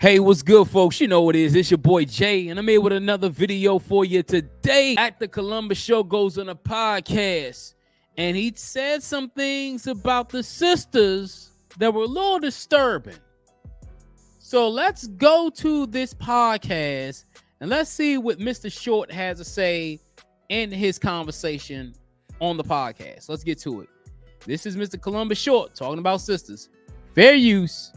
Hey, what's good, folks? You know what it is. It's your boy Jay, and I'm here with another video for you today. At the Columbus Show goes on a podcast, and he said some things about the sisters that were a little disturbing. So let's go to this podcast, and let's see what Mr. Short has to say in his conversation on the podcast. Let's get to it. This is Mr. Columbus Short talking about sisters. Fair use.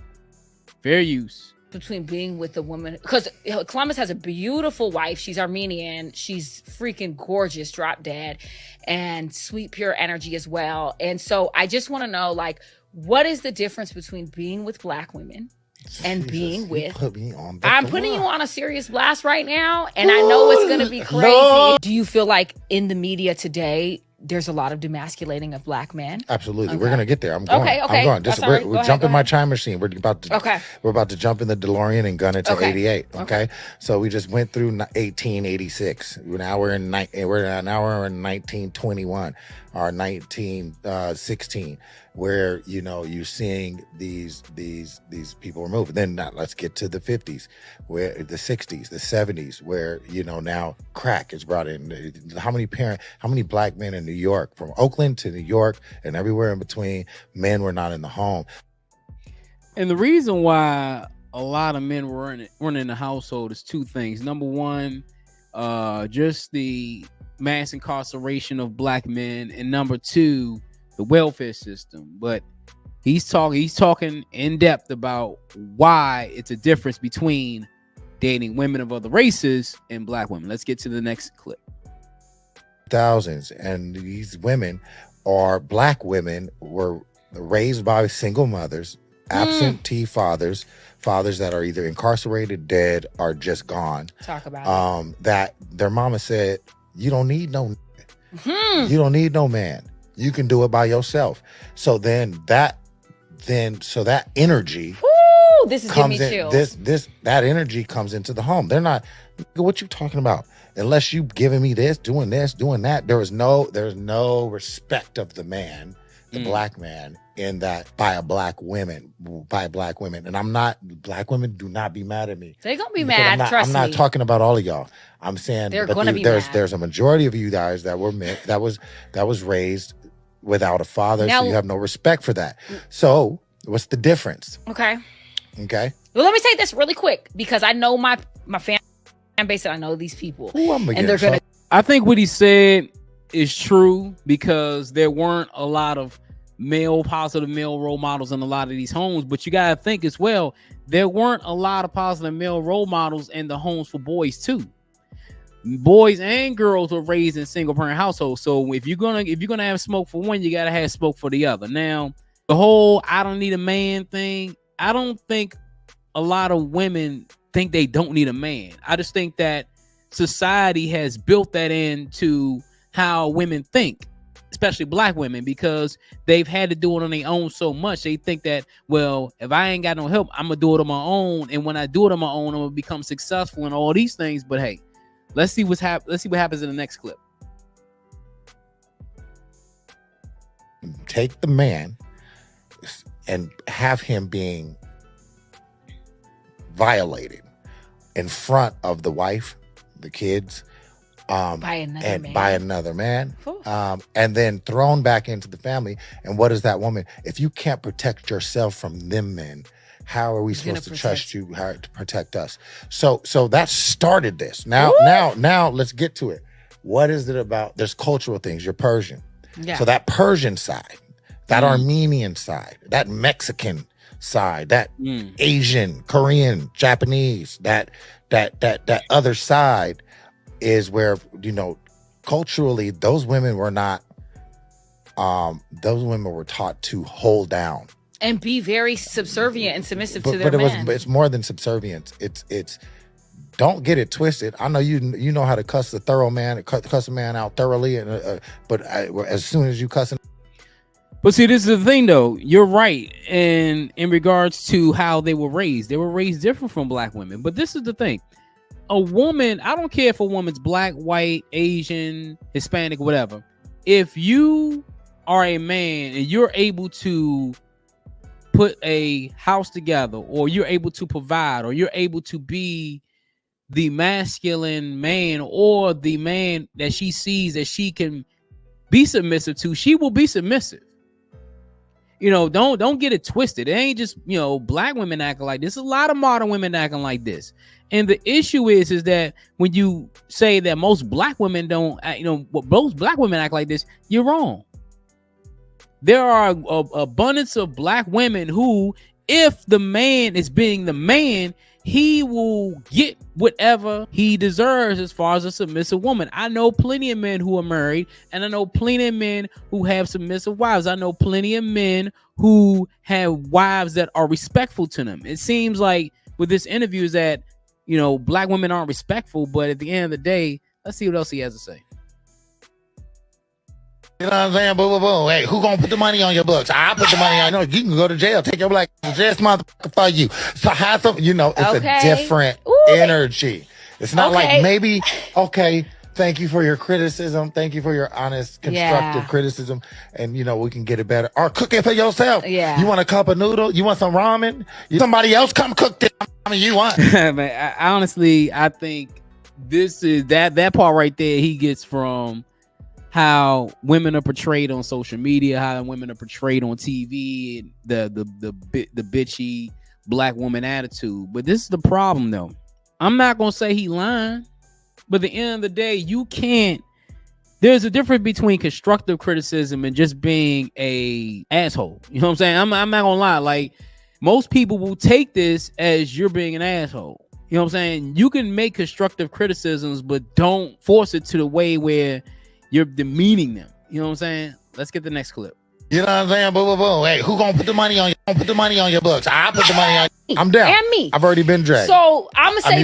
Fair use. Between being with a woman, because Columbus has a beautiful wife. She's Armenian. She's freaking gorgeous, drop dead, and sweet, pure energy as well. And so I just want to know, like, what is the difference between being with Black women and being with... I'm putting you on a serious blast right now, and I know it's going to be crazy. No. Do you feel like in the media today, there's a lot of demasculating of Black men? Absolutely. Okay. We're going to get there. I'm going. Okay. I'm going. Just we're jumping my time machine. We're about to jump in the DeLorean and gun it to 88. Okay. So we just went through 1886. Now we're in 1921 or 1916, where you're seeing these people remove. Then let's get to the 50s, where the 60s, the 70s, where now crack is brought in. How many Black men in New York, from Oakland to New York and everywhere in between, men were not in the home. And the reason why a lot of men weren't in the household is two things. Number one, just the mass incarceration of Black men, and number two, the welfare system. But he's talking in depth about why it's a difference between dating women of other races and Black women. Let's get to the next clip. Thousands, and these women are Black women, were raised by single mothers, absentee fathers that are either incarcerated, dead, or just gone. Talk about that their mama said, you don't need no you don't need no man. You can do it by yourself. So that energy this is giving me chills. That energy comes into the home. They're not, what you talking about? Unless you giving me this, doing that. There's no respect of the man, the Black man, in that by Black women. And I'm not, Black women, do not be mad at me. They're gonna be mad. I'm not talking about all of y'all. I'm saying there's a majority of you guys that were that was raised without a father, so you have no respect for that. So what's the difference? Okay. Well, let me say this really quick, because I know my fan base, and I know these people. And they're gonna. I think what he said is true, because there weren't a lot of positive male role models in a lot of these homes. But you gotta think as well, there weren't a lot of positive male role models in the homes for boys too. Boys and girls were raised in single parent households. So if you're gonna have smoke for one, you gotta have smoke for the other. Now, the whole "I don't need a man" thing, I don't think a lot of women think they don't need a man. I just think that society has built that into how women think, especially Black women, because they've had to do it on their own so much. They think that, well, if I ain't got no help, I'm gonna do it on my own, and when I do it on my own, I'm gonna become successful in all these things. But hey, let's see what happens in the next clip. Take the man and have him being violated in front of the wife, the kids, by another man, and then thrown back into the family. And what is that woman? If you can't protect yourself from them men, how are we supposed to trust you to protect us? So that started this. Now let's get to it. What is it about? There's cultural things. You're Persian. Yeah. So that Persian side, that Armenian side, that Mexican side, that Asian, Korean, Japanese, that other side is where, culturally, those women were not, those women were taught to hold down. And be very subservient and submissive to their men. It's more than subservience. It's don't get it twisted. I know you know how to cuss a man out thoroughly, but as soon as you cussing. But see, this is the thing, though. You're right, and in regards to how they were raised different from Black women. But this is the thing: a woman, I don't care if a woman's Black, white, Asian, Hispanic, whatever. If you are a man and you're able to put a house together, or you're able to provide, or you're able to be the masculine man, or the man that she sees that she can be submissive to, she will be submissive. Don't get it twisted. It ain't just, black women acting like this. A lot of modern women acting like this. And the issue is that when you say that most black women don't, most black women act like this, you're wrong. There are an abundance of black women who, if the man is being the man, he will get whatever he deserves as far as a submissive woman. I know plenty of men who are married, and I know plenty of men who have submissive wives. I know plenty of men who have wives that are respectful to them. It seems like with this interview is that, black women aren't respectful, but at the end of the day, let's see what else he has to say. You know what I'm saying? Boom, boom, boom. Hey, who gonna put the money on your books? I put the money on. You can go to jail. Take your black ass motherfucker for you. So how some, it's a different energy. It's not like maybe, thank you for your criticism. Thank you for your honest, constructive criticism. And, we can get it better. Or cook it for yourself. Yeah. You want a cup of noodle? You want some ramen? Somebody else come cook this. You want. Man, I think this is that part right there he gets from how women are portrayed on social media, how women are portrayed on TV, and the bitchy black woman attitude. But this is the problem, though. I'm not gonna say he lying, but at the end of the day, you can't. There's a difference between constructive criticism and just being a asshole. You know what I'm saying? I'm not gonna lie. Like, most people will take this as you're being an asshole. You know what I'm saying? You can make constructive criticisms, but don't force it to the way where you're demeaning them. You know what I'm saying? Let's get the next clip. You know what I'm saying? Boom, boom, boom. Hey, who gonna put the money on? Put the money on your books. I put the money on. I'm down. And me. I've already been dragged. So I'm gonna say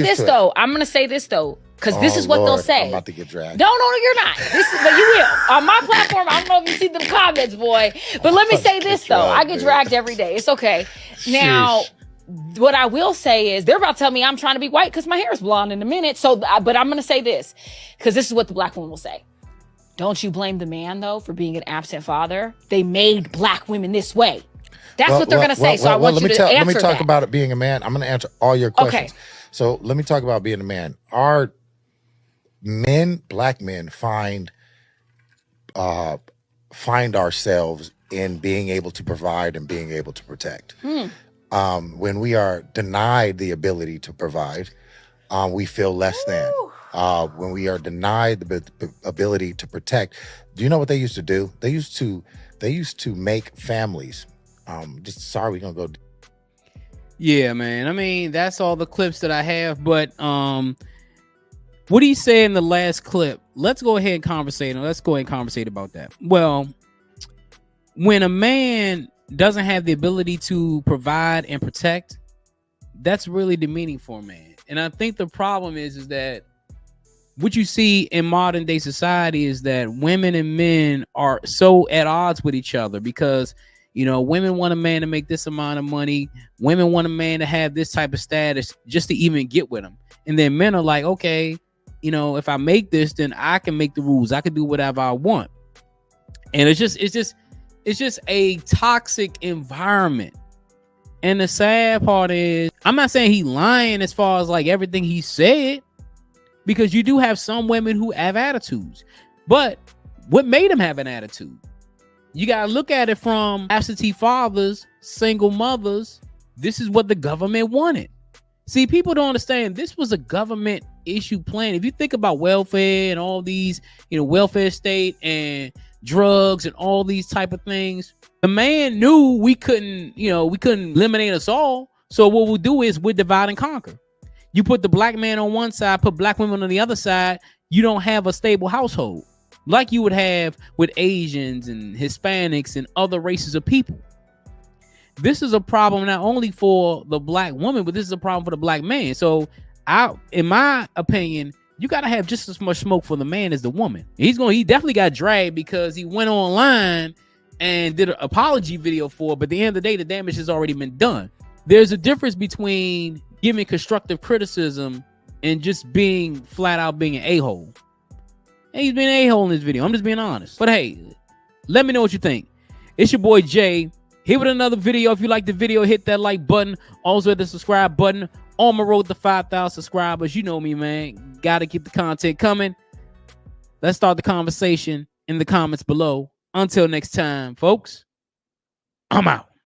this though. Because this is what they'll say. I'm about to get dragged. No, you're not. But you will. On my platform, I don't know if you see them comments, boy. But let me say this though. I get dragged every day. It's okay. Now, what I will say is they're about to tell me I'm trying to be white because my hair is blonde in a minute. So, but I'm gonna say this because this is what the black woman will say. Don't you blame the man, though, for being an absent father? They made black women this way. That's what they're going to say. So I want you to answer that. Let me talk about it being a man. I'm going to answer all your questions. Okay. So let me talk about being a man. Our men, black men, find ourselves in being able to provide and being able to protect. When we are denied the ability to provide, we feel less than. When we are denied the ability to protect, do you know what they used to do? They used to make families. We're gonna go. Yeah, man. I mean, that's all the clips that I have. But what he said in the last clip, let's go ahead and conversate about that. Well, when a man doesn't have the ability to provide and protect, that's really demeaning for a man. And I think the problem is that what you see in modern day society is that women and men are so at odds with each other because, women want a man to make this amount of money. Women want a man to have this type of status just to even get with him. And then men are like, okay, if I make this, then I can make the rules. I can do whatever I want. And it's just a toxic environment. And the sad part is, I'm not saying he lying as far as like everything he said, because you do have some women who have attitudes. But what made them have an attitude? You got to look at it from absentee fathers, single mothers. This is what the government wanted. See, people don't understand this was a government issue plan. If you think about welfare and all these, welfare state and drugs and all these type of things, the man knew we couldn't eliminate us all. So what we'll do is we'll divide and conquer. You put the black man on one side, put black women on the other side, you don't have a stable household like you would have with Asians and Hispanics and other races of people. This is a problem not only for the black woman, but this is a problem for the black man. So in my opinion, you got to have just as much smoke for the man as the woman. He definitely got dragged because he went online and did an apology video for it. But at the end of the day, the damage has already been done. There's a difference between giving constructive criticism and just being flat out being an a-hole. And he's been an a-hole in this video. I'm just being honest. But hey, let me know what you think. It's your boy Jay. Hit Here with another video. If you like the video, hit that like button. Also hit the subscribe button. On my road to 5,000 subscribers. You know me, man. Got to keep the content coming. Let's start the conversation in the comments below. Until next time, folks, I'm out.